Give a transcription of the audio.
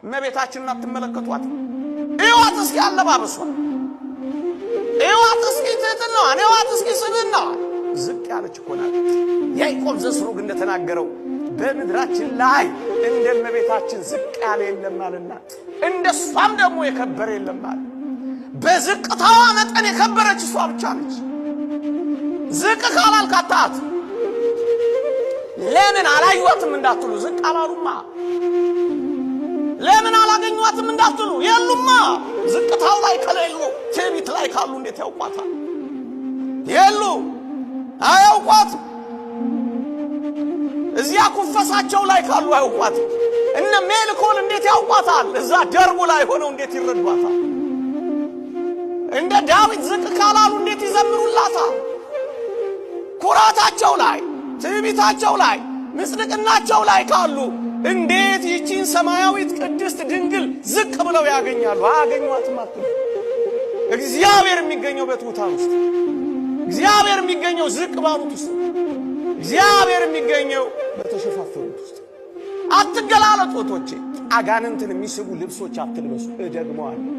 እመቤታችንን አትመለከቷት? እዩዋት እስኪ አለባበሷን፣ እዩዋት እስኪ ትሕትናዋን፣ እዩዋት እስኪ ስብዕናዋን። ዝቅ ያለች እኮ ናት። ያዕቆብ ዘስሩግ እንደተናገረው በምድራችን ላይ እንደ እመቤታችን ዝቅ ያለ የለማልና እንደሷም ደግሞ የከበረ የለማል። በዝቅታዋ መጠን የከበረች እሷ ብቻ ነች። ዝቅ ካላልካታት ለምን አላዩዋትም እንዳትሉ፣ ዝቅ አላሉማ። ለምን አላገኙዋትም እንዳትሉ፣ የሉማ። ዝቅታው ላይ ከሌሉ ትዕቢት ላይ ካሉ እንዴት ያውቋታል? የሉ፣ አያውቋት። እዚያ ኩፈሳቸው ላይ ካሉ አያውቋት። እነ ሜልኮል እንዴት ያውቋታል? እዛ ደርቡ ላይ ሆነው እንዴት ይረዷታል? እንደ ዳዊት ዝቅ ካላሉ እንዴት ይዘምሩላታል? ኩራታቸው ላይ፣ ትዕቢታቸው ላይ፣ ምስጥቅናቸው ላይ ካሉ እንዴት ይቺን ሰማያዊት ቅድስት ድንግል ዝቅ ብለው ያገኛሉ? አያገኟትም አትሉ። እግዚአብሔር የሚገኘው በትሑታን ውስጥ፣ እግዚአብሔር የሚገኘው ዝቅ ባሉት ውስጥ፣ እግዚአብሔር የሚገኘው በተሸፋፈኑት ውስጥ። አትገላለጡ እህቶቼ። አጋንንትን የሚስቡ ልብሶች አትልበሱ። እደግመዋለሁ።